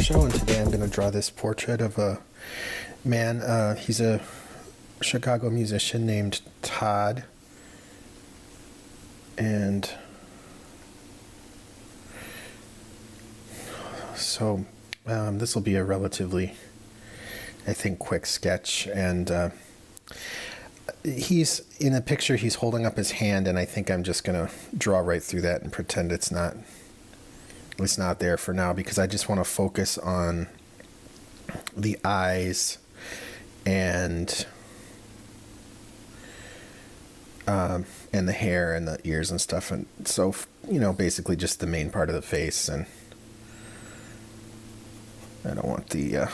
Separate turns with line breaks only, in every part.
Show, and today I'm going to draw this portrait of a man. He's a Chicago musician named Todd, and so this will be a relatively, I think, quick sketch. And he's in a picture, he's holding up his hand, and I think I'm just going to draw right through that and pretend it's not there for now, because I just want to focus on the eyes and the hair and the ears and stuff. And so, basically just the main part of the face. And I don't want the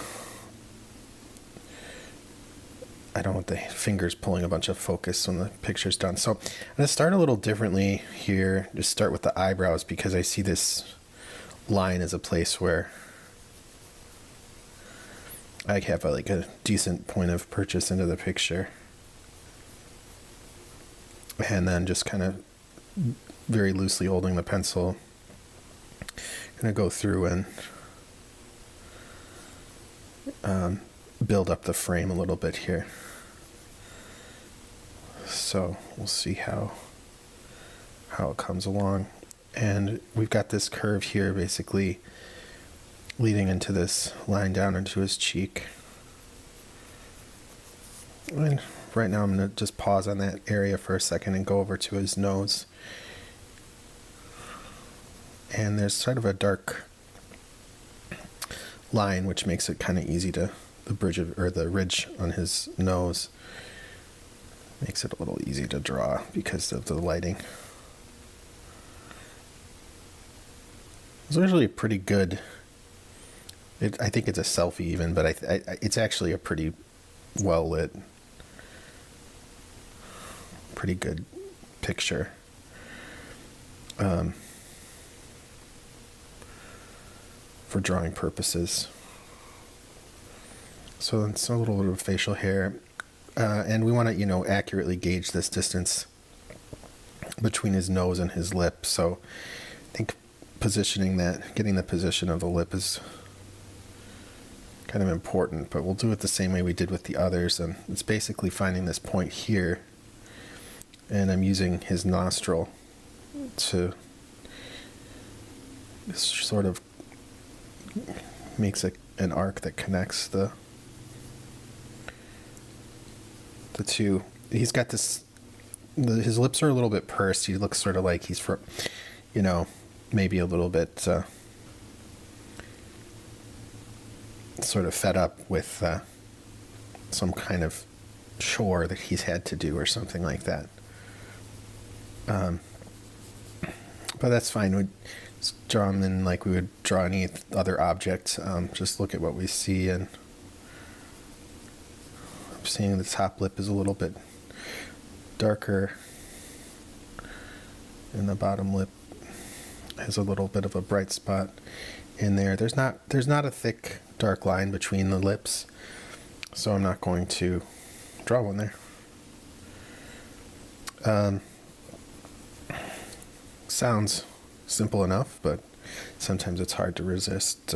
fingers pulling a bunch of focus when the picture's done. So I'm going to start a little differently here. Just start with the eyebrows, because I see this line as a place where I have a decent point of purchase into the picture. And then just kind of very loosely holding the pencil, going to go through and build up the frame a little bit here. So we'll see how it comes along. And we've got this curve here basically leading into this line down into his cheek. And right now I'm going to just pause on that area for a second and go over to his nose. And there's sort of a dark line, which makes it kind of easy to, the ridge on his nose makes it a little easy to draw because of the lighting. It's actually pretty good. I think it's a selfie even, but it's actually a pretty well lit, pretty good picture. For drawing purposes. So it's a little bit of facial hair, and we want to accurately gauge this distance between his nose and his lip. So I think getting the position of the lip is kind of important, but we'll do it the same way we did with the others. And it's basically finding this point here, and I'm using his nostril to sort of makes an arc that connects the two. He's got this, his lips are a little bit pursed. He looks sort of like he's maybe a little bit sort of fed up with some kind of chore that he's had to do or something like that. But that's fine. We'd draw him in like we would draw any other object. Just look at what we see, and I'm seeing the top lip is a little bit darker, and the bottom lip has a little bit of a bright spot in there. There's not a thick dark line between the lips, so I'm not going to draw one there. Sounds simple enough, but sometimes it's hard to resist,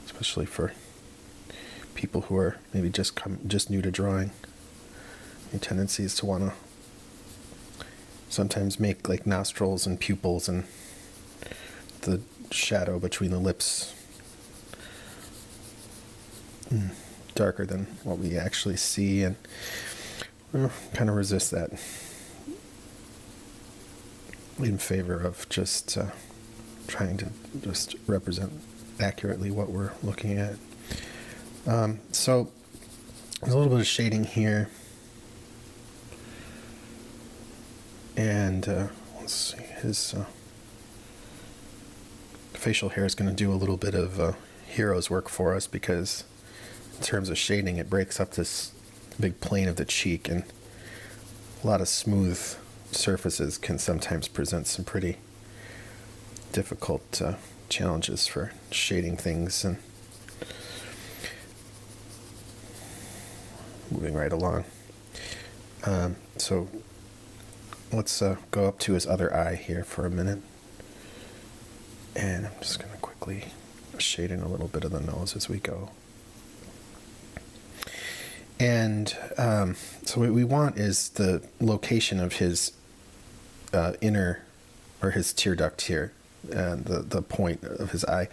especially for people who are maybe just new to drawing. The tendency is to want to sometimes make like nostrils and pupils and the shadow between the lips darker than what we actually see, and kind of resist that in favor of just trying to just represent accurately what we're looking at. So there's a little bit of shading here. And let's see, his facial hair is going to do a little bit of hero's work for us, because in terms of shading, it breaks up this big plane of the cheek, and a lot of smooth surfaces can sometimes present some pretty difficult challenges for shading things. And moving right along. So let's go up to his other eye here for a minute. And I'm just going to quickly shading a little bit of the nose as we go. And so what we want is the location of his inner, or his tear duct here, the point of his eye.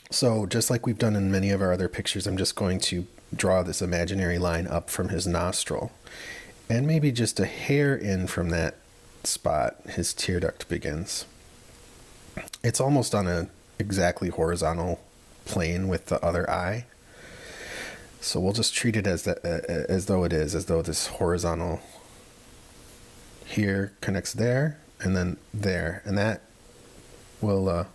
So just like we've done in many of our other pictures, I'm just going to draw this imaginary line up from his nostril, and maybe just a hair in from that spot his tear duct begins. It's almost on a exactly horizontal plane with the other eye. So we'll just treat it as though this horizontal here connects there and then there, and that will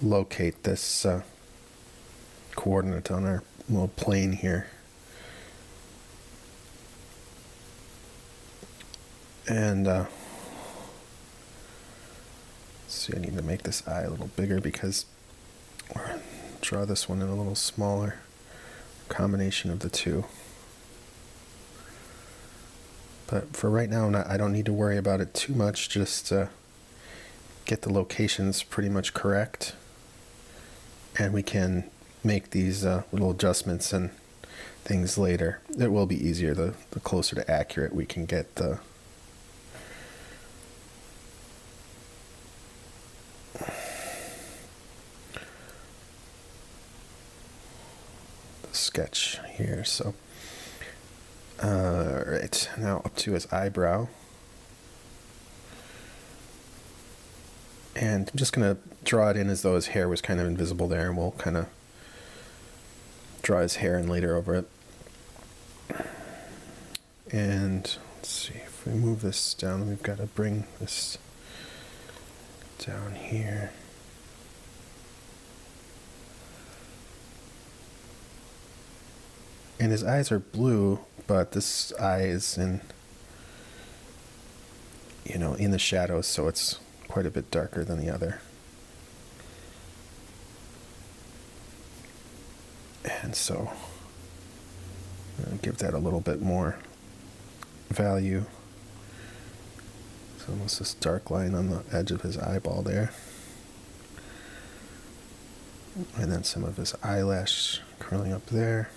locate this coordinate on our little plane here. And let's see, I need to make this eye a little bigger because draw this one in a little smaller, combination of the two. But for right now, I don't need to worry about it too much, just get the locations pretty much correct, and we can make these little adjustments and things later. It will be easier the closer to accurate we can get the sketch here. So right, now up to his eyebrow, and I'm just gonna draw it in as though his hair was kind of invisible there, and we'll kind of draw his hair in later over it. And let's see, if we move this down, we've got to bring this down here. And his eyes are blue, but this eye is in the shadows, so it's quite a bit darker than the other. And so I'm going to give that a little bit more value. It's almost this dark line on the edge of his eyeball there. And then some of his eyelash curling up there.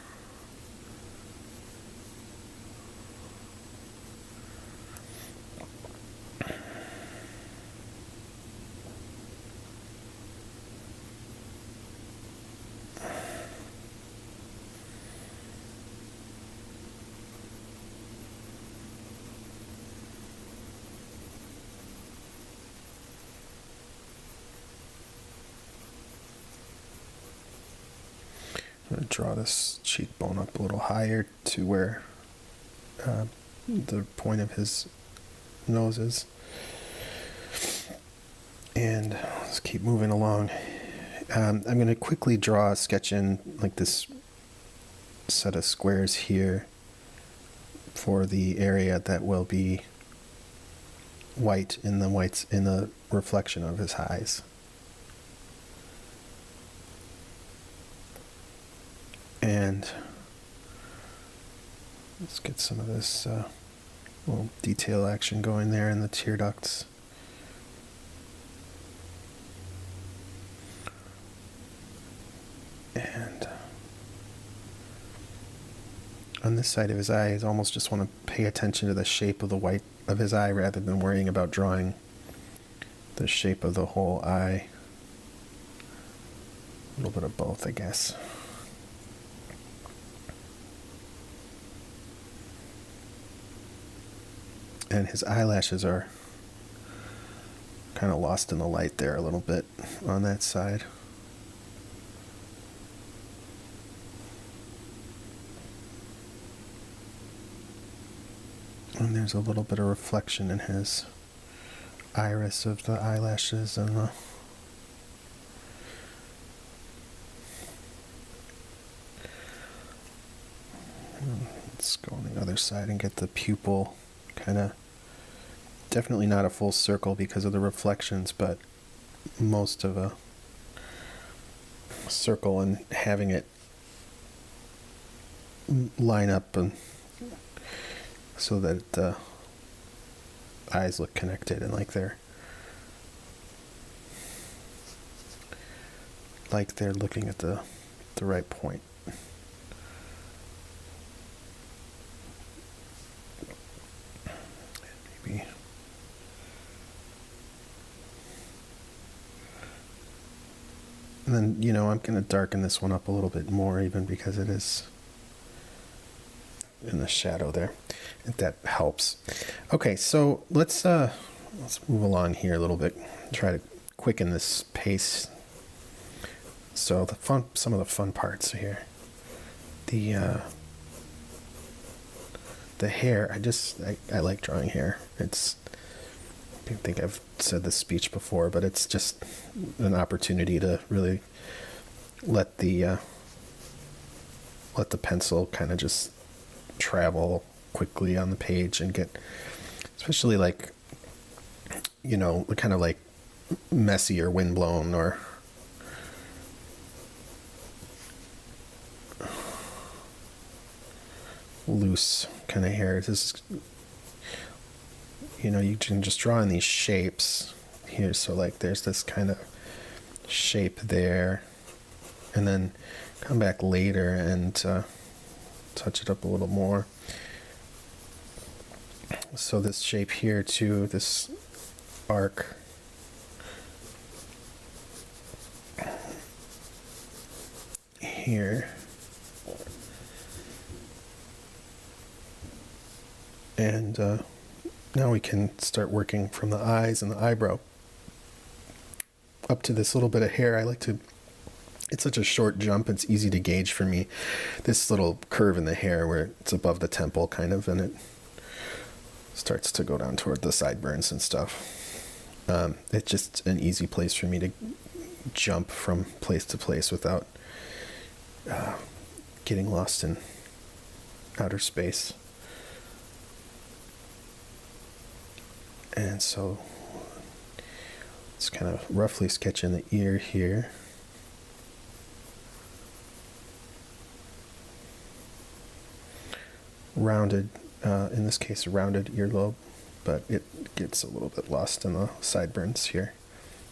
I'm going to draw this cheekbone up a little higher to where the point of his nose is. And let's keep moving along. I'm going to quickly draw a sketch in like this set of squares here for the area that will be white in the reflection of his eyes. And let's get some of this little detail action going there in the tear ducts. And on this side of his eye, I almost just want to pay attention to the shape of the white of his eye rather than worrying about drawing the shape of the whole eye. A little bit of both, I guess. And his eyelashes are kind of lost in the light there a little bit on that side. And there's a little bit of reflection in his iris of the eyelashes and the let's go on the other side and get the pupil kind of, definitely not a full circle because of the reflections, but most of a circle, and having it line up and so that the eyes look connected and like they're like they're looking at the right point. Maybe. And then, I'm going to darken this one up a little bit more even because it is in the shadow there. If that helps. Okay, so let's move along here a little bit. Try to quicken this pace. So some of the fun parts here. The hair, I like drawing hair. I think I've said this speech before, but it's just an opportunity to really let the pencil kind of just travel quickly on the page and get, especially like, kind of like messy or windblown or loose kind of hair. This is, you can just draw in these shapes here. So like there's this kind of shape there, and then come back later and touch it up a little more. So this shape here too, this arc. Here. And now we can start working from the eyes and the eyebrow up to this little bit of hair. It's such a short jump, it's easy to gauge for me. This little curve in the hair where it's above the temple kind of, and it starts to go down toward the sideburns and stuff. It's just an easy place for me to jump from place to place without getting lost in outer space. And so let's kind of roughly sketch in the ear here. Rounded, in this case, a rounded earlobe, but it gets a little bit lost in the sideburns here.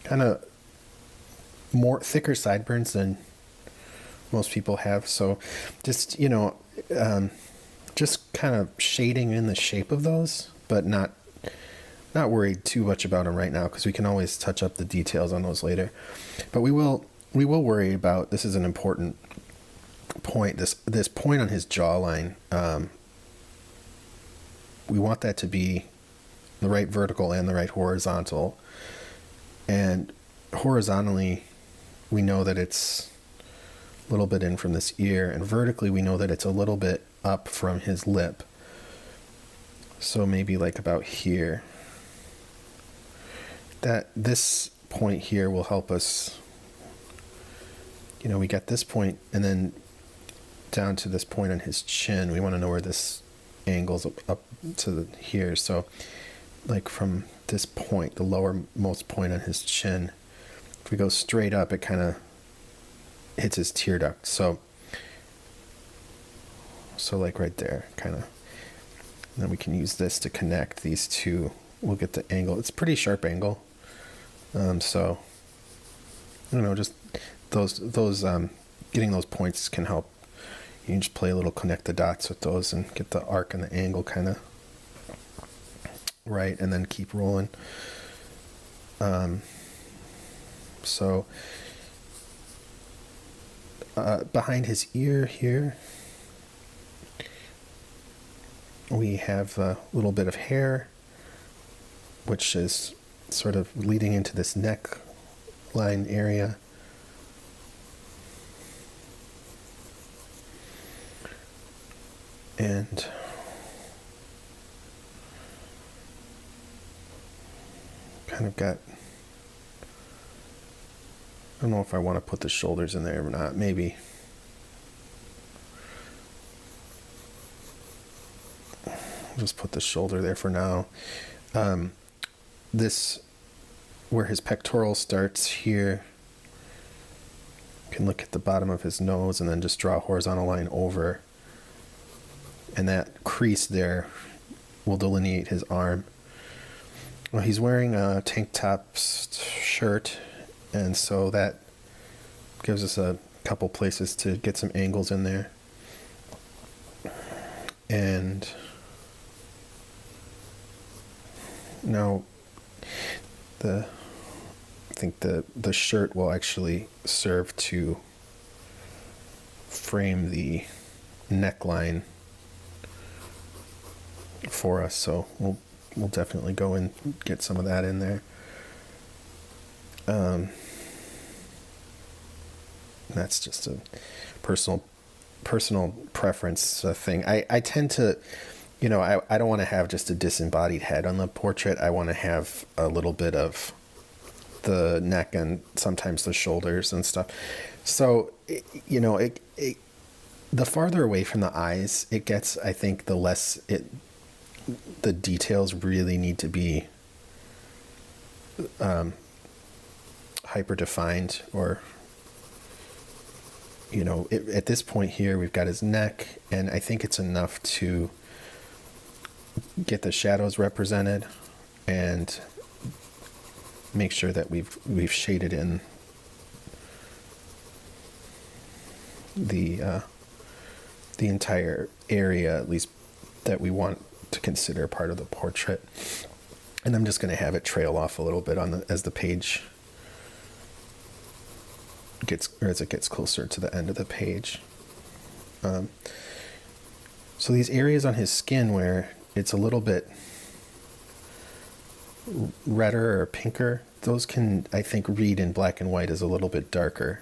Kind of more thicker sideburns than most people have. So just, just kind of shading in the shape of those, but not worried too much about them right now, because we can always touch up the details on those later. But we will worry about, this is an important point, this point on his jawline. We want that to be the right vertical and the right horizontal. And horizontally, we know that it's a little bit in from this ear, and vertically we know that it's a little bit up from his lip. So maybe like about here. That this point here will help us, we got this point, and then down to this point on his chin. We want to know where this angles up to here. So like from this point, the lowermost point on his chin, if we go straight up, it kind of hits his tear duct. So like right there, kind of. Then we can use this to connect these two. We'll get the angle. It's a pretty sharp angle. So just those getting those points can help. You can just play a little connect the dots with those and get the arc and the angle kind of right, and then keep rolling. So behind his ear here, we have a little bit of hair, which is sort of leading into this neckline area. And kind of got, I don't know if I want to put the shoulders in there or not, maybe. I'll just put the shoulder there for now. This, where his pectoral starts here, you can look at the bottom of his nose and then just draw a horizontal line over. And that crease there will delineate his arm. Well, he's wearing a tank top shirt, and so that gives us a couple places to get some angles in there. And now I think the shirt will actually serve to frame the neckline for us, so we'll definitely go and get some of that in there. That's just a personal preference thing. I tend to, I don't want to have just a disembodied head on the portrait. I want to have a little bit of the neck and sometimes the shoulders and stuff. So, the farther away from the eyes it gets, I think the less the details really need to be hyper defined, or at this point here we've got his neck, and I think it's enough to get the shadows represented and make sure that we've shaded in the entire area, at least that we want to consider part of the portrait. And I'm just going to have it trail off a little bit as the page as it gets closer to the end of the page. So these areas on his skin where it's a little bit redder or pinker, those can, I think, read in black and white as a little bit darker.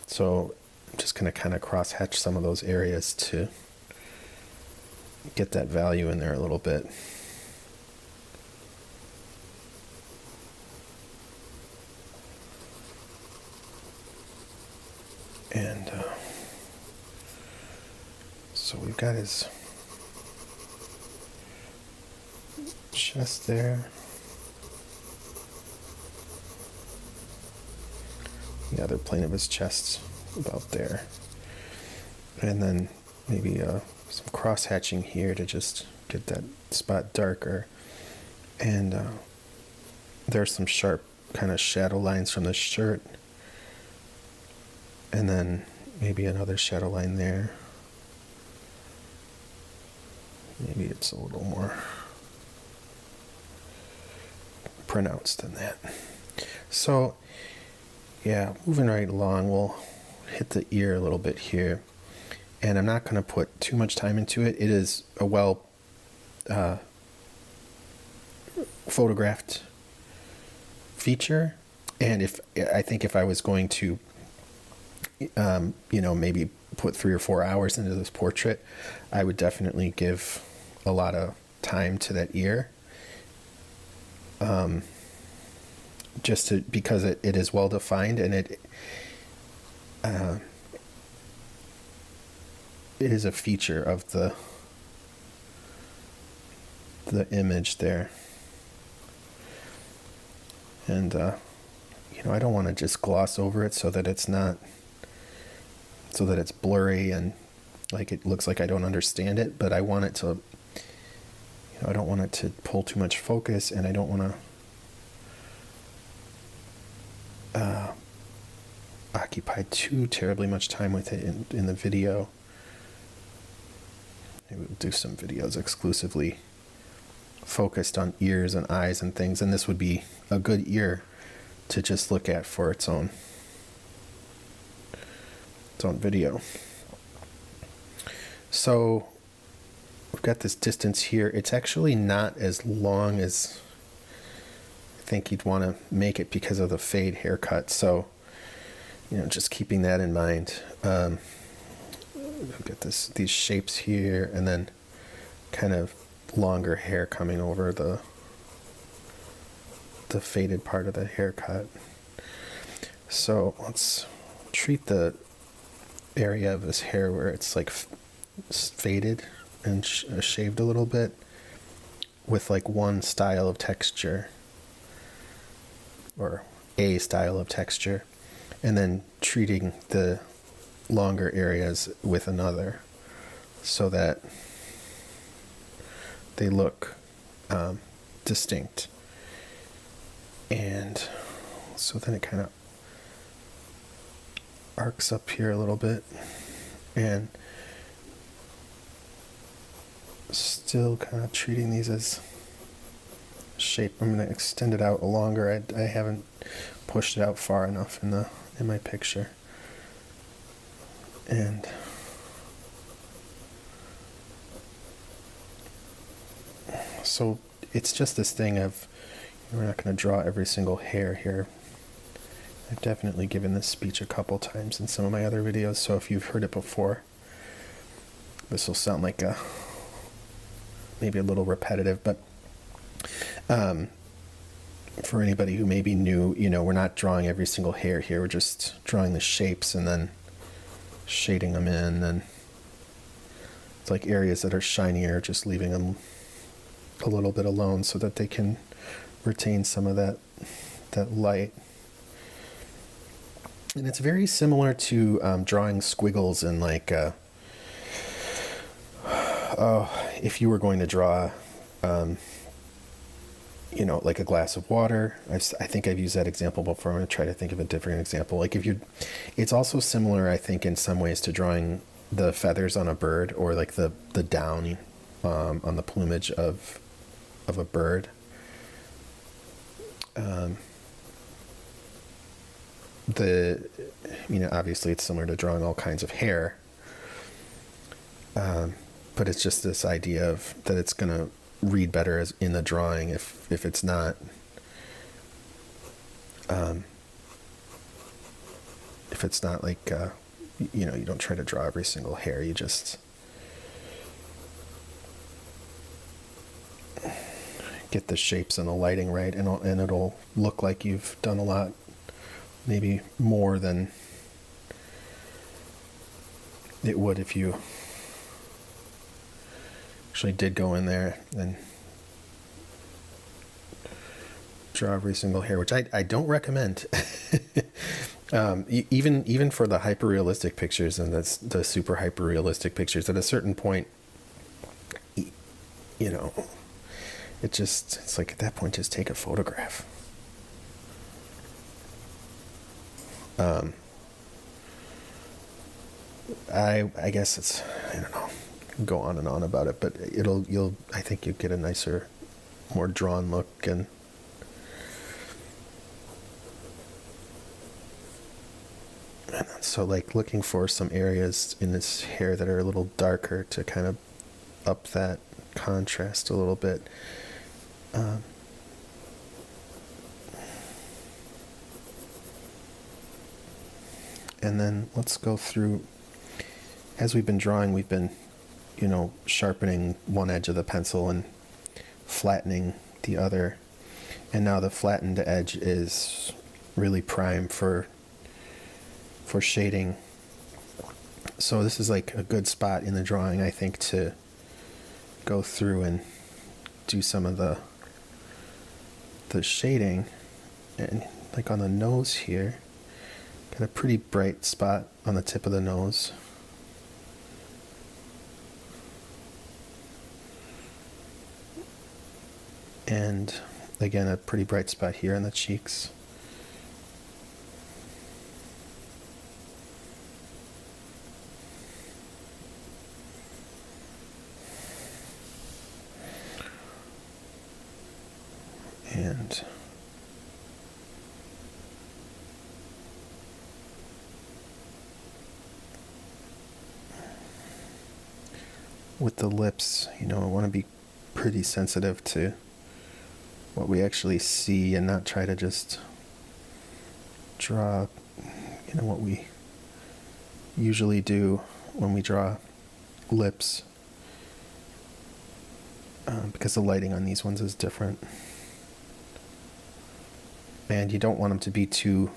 So I'm just going to kind of cross hatch some of those areas to get that value in there a little bit. And so we've got his chest there. The other plane of his chest about there. And then maybe some cross hatching here to just get that spot darker. And there's some sharp kind of shadow lines from the shirt. And then maybe another shadow line there. Maybe it's a little more pronounced than that. So, yeah, moving right along, we'll hit the ear a little bit here. And I'm not going to put too much time into it. It is a well photographed feature. And I think if I was going to maybe put 3 or 4 hours into this portrait, I would definitely give a lot of time to that ear. Because it is well defined, and it is a feature of the image there. And I don't want to just gloss over it so that it's blurry and like it looks like I don't understand it, but I want it to, I don't want it to pull too much focus, and I don't want to occupy too terribly much time with it in the video. Maybe we'll do some videos exclusively focused on ears and eyes and things, and this would be a good ear to just look at for its own video. So we've got this distance here. It's actually not as long as I think you'd want to make it because of the fade haircut. So, just keeping that in mind. We've got these shapes here, and then kind of longer hair coming over the faded part of the haircut. So let's treat the area of his hair where it's like faded and shaved a little bit with like one style of texture, or a style of texture, and then treating the longer areas with another so that they look distinct. And so then it kind of arcs up here a little bit, and still kind of treating these as shape. I'm going to extend it out longer. I haven't pushed it out far enough in my picture. And so it's just this thing of, we're not going to draw every single hair here. I've definitely given this speech a couple times in some of my other videos, so if you've heard it before, this will sound like maybe a little repetitive, but for anybody who may be new, we're not drawing every single hair here. We're just drawing the shapes and then shading them in, and it's like areas that are shinier, just leaving them a little bit alone so that they can retain some of that light. And it's very similar to drawing squiggles in like if you were going to draw like a glass of water. I think I've used that example before. I'm going to try to think of a different example. Like it's also similar, I think, in some ways to drawing the feathers on a bird, or like the down on the plumage of a bird. Obviously it's similar to drawing all kinds of hair. But it's just this idea of that it's going to read better as in the drawing if it's not like you don't try to draw every single hair. You just get the shapes and the lighting right, and it'll look like you've done a lot, maybe more than it would if you actually did go in there and draw every single hair, which I don't recommend. Even for the hyper-realistic pictures and the super hyper-realistic pictures, at a certain point, it's like at that point, just take a photograph. I guess I don't know, go on and on about it, but I think you'll get a nicer, more drawn look. And so like looking for some areas in this hair that are a little darker to kind of up that contrast a little bit. And then let's go through, as we've been drawing, we've been, sharpening one edge of the pencil and flattening the other. And now the flattened edge is really prime for shading. So this is like a good spot in the drawing, I think, to go through and do some of the shading. And like on the nose here, got a pretty bright spot on the tip of the nose. And again, a pretty bright spot here on the cheeks. And with the lips, I want to be pretty sensitive to what we actually see and not try to just draw, what we usually do when we draw lips, because the lighting on these ones is different. And you don't want them to be too,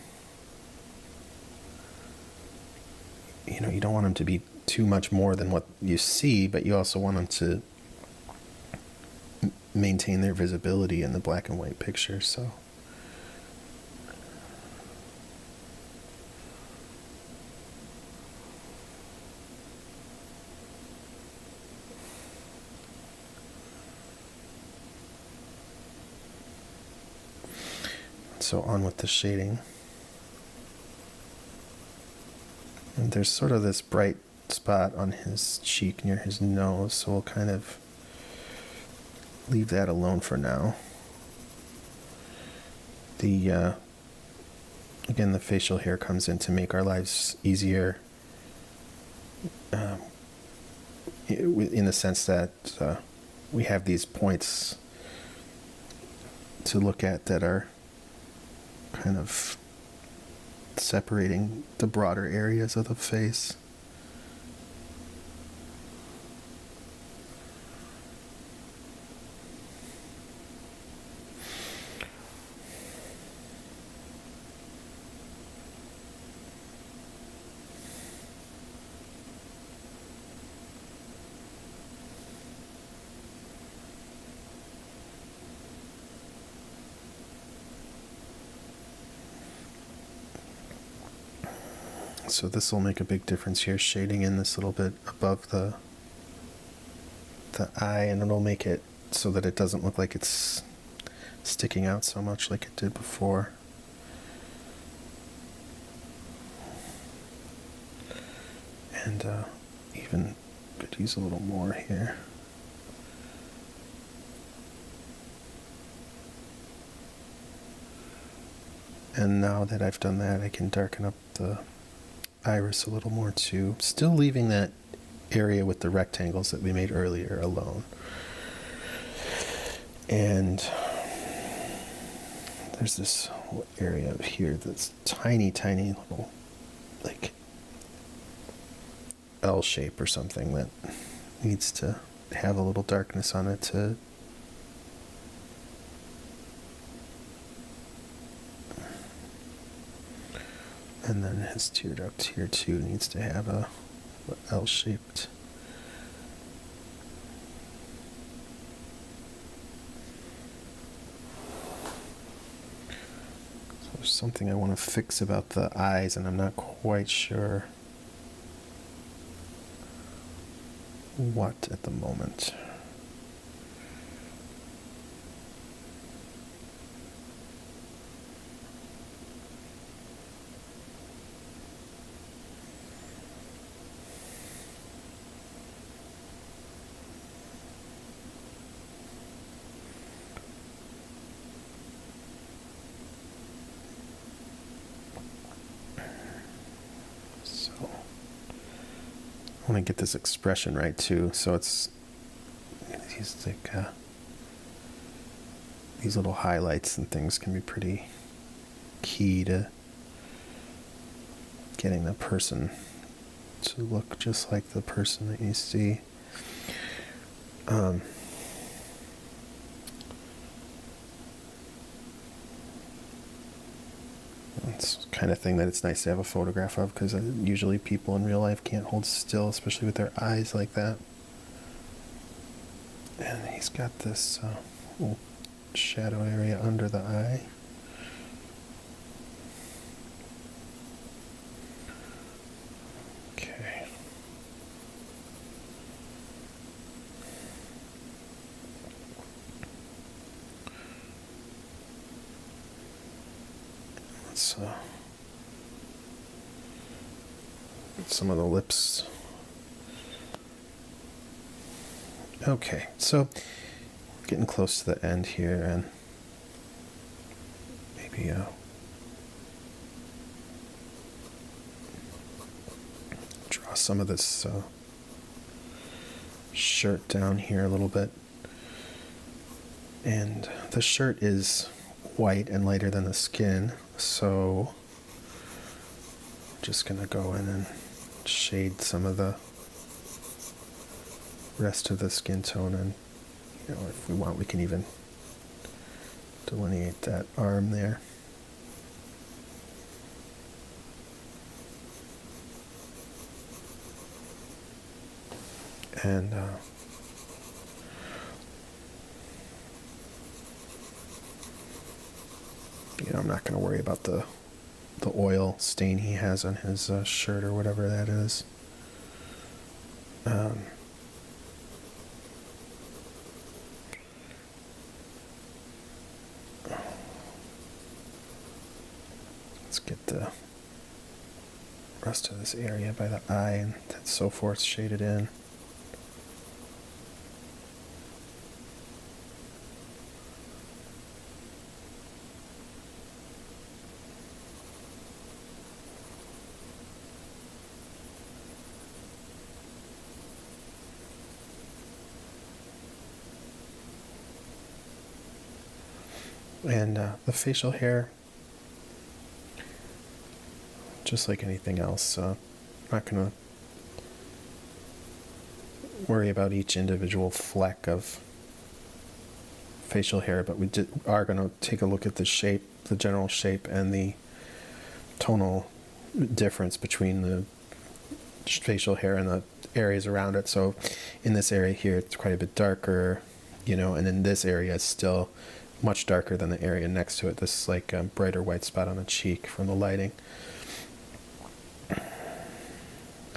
you don't want them to be too much more than what you see, but you also want them to maintain their visibility in the black and white picture. So on with the shading. And there's sort of this bright spot on his cheek near his nose, so we'll kind of leave that alone for now. Again, the facial hair comes in to make our lives easier, in the sense that we have these points to look at that are kind of separating the broader areas of the face. So this will make a big difference here, shading in this little bit above the eye, and it'll make it so that it doesn't look like it's sticking out so much like it did before. And even could use a little more here. And now that I've done that, I can darken up the iris a little more too, still leaving that area with the rectangles that we made earlier alone. And there's this area here that's tiny little, like L shape or something that needs to have a little darkness on it to and then his tear duct here too needs to have a L-shaped. So there's something I want to fix about the eyes, and I'm not quite sure what at the moment. I want to get this expression right too, so it's like these little highlights and things can be pretty key to getting the person to look just like the person that you see. It's the kind of thing that it's nice to have a photograph of, because usually people in real life can't hold still, especially with their eyes like that. And he's got this little shadow area under the eye. Okay. Let's get some of the lips. Okay, so getting close to the end here, and maybe draw some of this shirt down here a little bit. And the shirt is white and lighter than the skin, so I'm just gonna go in and shade some of the rest of the skin tone, and if we want we can even delineate that arm there. And I'm not going to worry about the oil stain he has on his shirt or whatever that is. Let's get the rest of this area by the eye and so forth shaded in. And the facial hair, just like anything else, I'm not going to worry about each individual fleck of facial hair, but we are going to take a look at the shape, the general shape, and the tonal difference between the facial hair and the areas around it. So in this area here, it's quite a bit darker, and in this area, it's still much darker than the area next to it. This is like a brighter white spot on the cheek from the lighting. And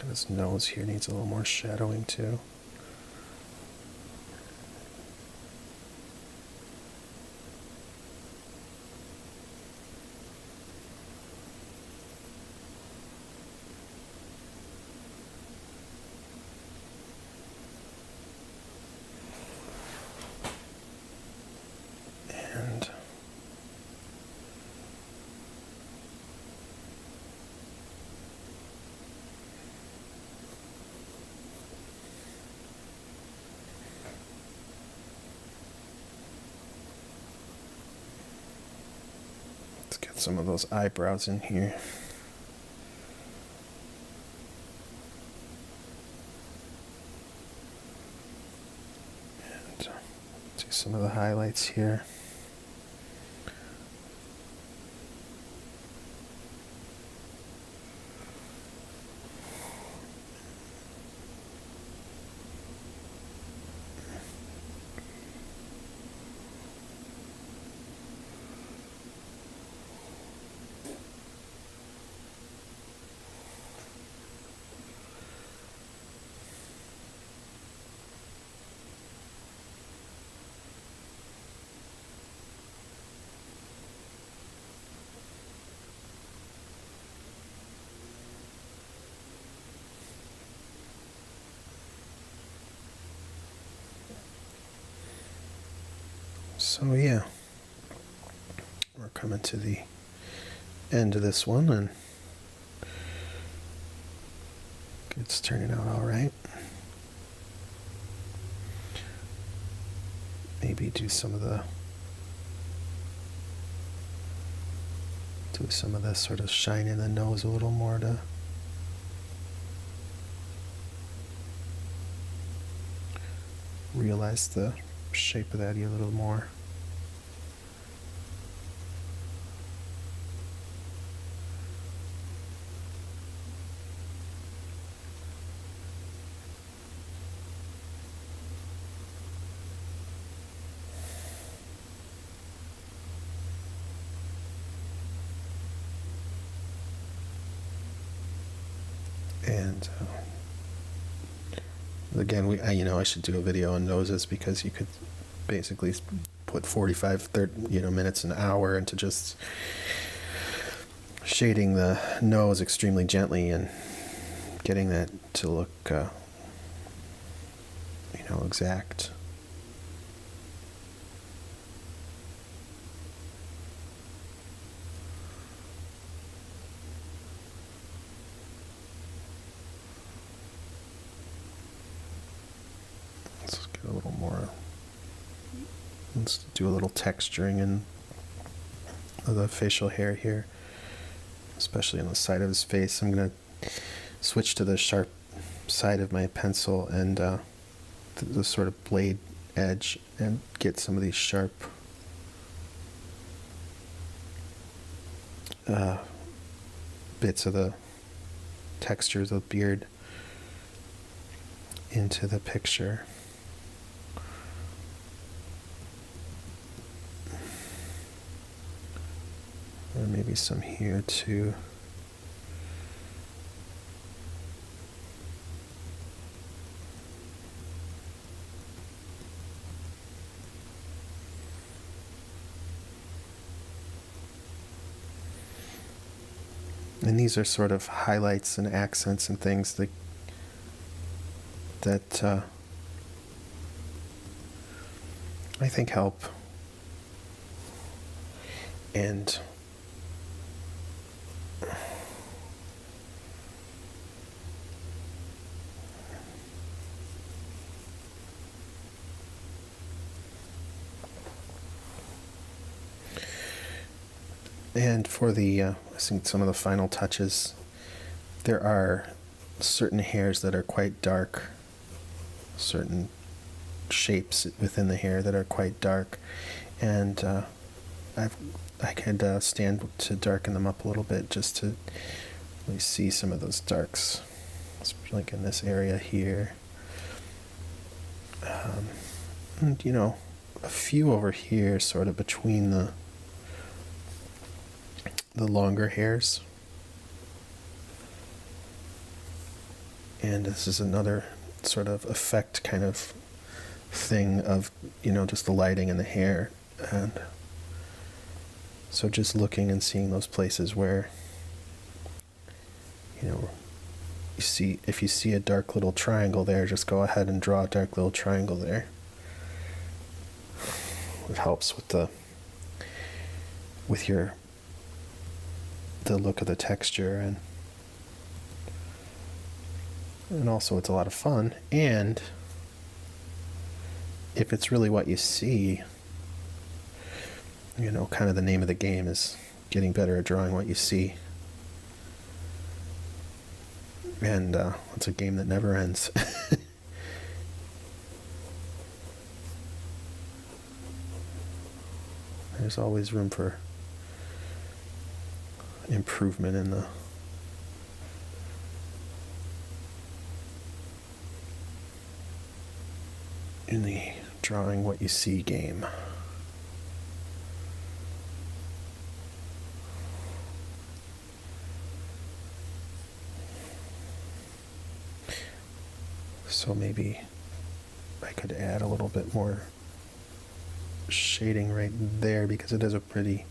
his nose here needs a little more shadowing too. And let's get some of those eyebrows in here. And do some of the highlights here. So yeah, we're coming to the end of this one, and it's turning out all right. Maybe do some of this sort of shine in the nose a little more to realize the shape of that ear a little more. And again, I should do a video on noses, because you could basically put 45, 30, minutes, an hour into just shading the nose extremely gently and getting that to look, exact. Let's get a little more. Let's do a little texturing in the facial hair here, especially on the side of his face. I'm going to switch to the sharp side of my pencil and the sort of blade edge, and get some of these sharp bits of the textures of the beard into the picture. And maybe some here too. And these are sort of highlights and accents and things that I think help. And for the, I think some of the final touches, there are certain hairs that are quite dark, certain shapes within the hair that are quite dark, and I could stand to darken them up a little bit just to really see some of those darks, like in this area here, and a few over here, sort of between the longer hairs. And this is another sort of effect kind of thing of, just the lighting and the hair. And so just looking and seeing those places where, if you see a dark little triangle there, just go ahead and draw a dark little triangle there. It helps with the look of the texture, and also it's a lot of fun. And if it's really what you see, kind of the name of the game is getting better at drawing what you see. And it's a game that never ends. There's always room for improvement in the drawing what you see game. So maybe I could add a little bit more shading right there, because it is a pretty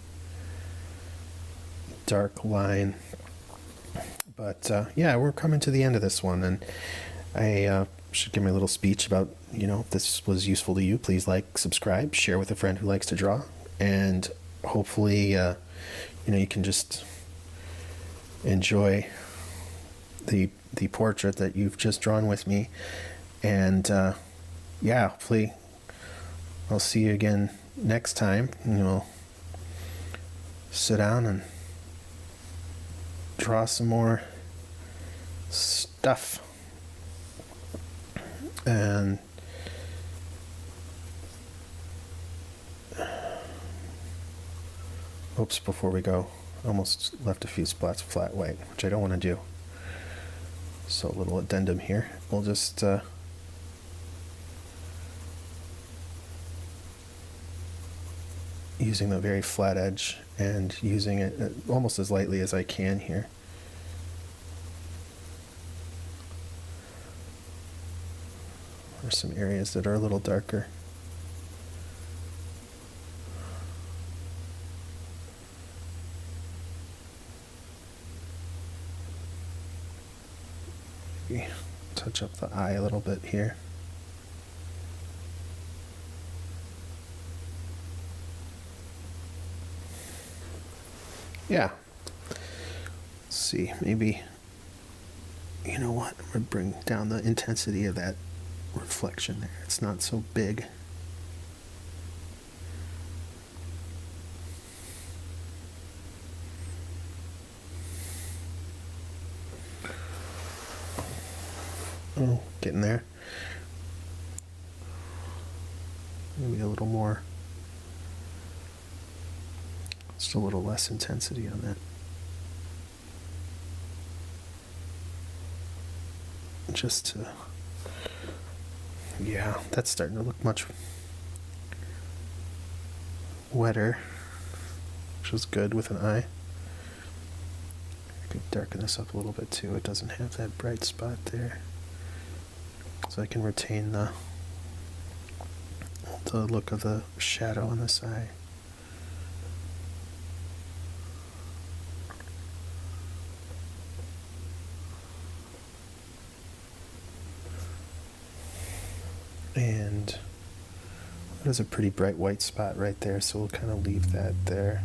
dark line. But we're coming to the end of this one, and I should give my little speech about, if this was useful to you, please like, subscribe, share with a friend who likes to draw, and hopefully you can just enjoy the portrait that you've just drawn with me. And hopefully I'll see you again next time, and we'll sit down and draw some more stuff. And oops, before we go, almost left a few spots flat white, which I don't want to do. So a little addendum here. We'll just using the very flat edge and using it almost as lightly as I can here. There's some areas that are a little darker. Maybe touch up the eye a little bit here. Yeah. Let's see, maybe, I'm going to bring down the intensity of that reflection there. It's not so big. Oh, getting there. Maybe a little more. Just a little less intensity on that. Just to, that's starting to look much wetter, which is good with an eye. I could darken this up a little bit too. It doesn't have that bright spot there. So I can retain the look of the shadow on this eye. And there's a pretty bright white spot right there, so we'll kind of leave that there.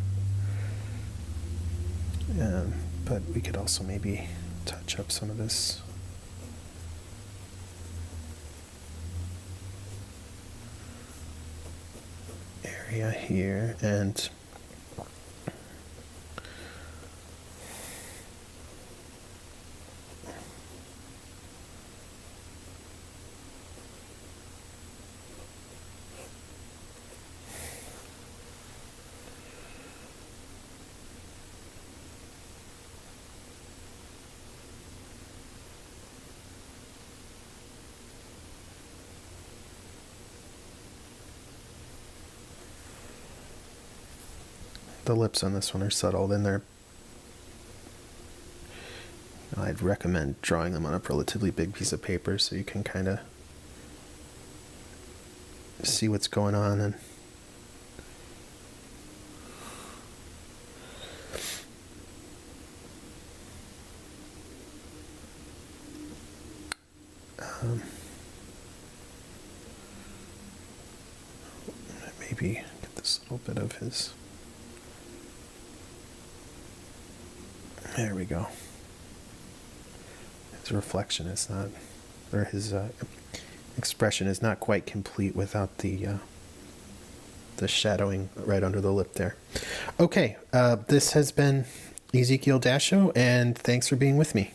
But we could also maybe touch up some of this area here, and the lips on this one are subtle, and I'd recommend drawing them on a relatively big piece of paper so you can kind of see what's going on. And maybe get this little bit of his. There we go. His reflection is not, or his expression is not quite complete without the shadowing right under the lip there. Okay, this has been Ezekiel Dasho, and thanks for being with me.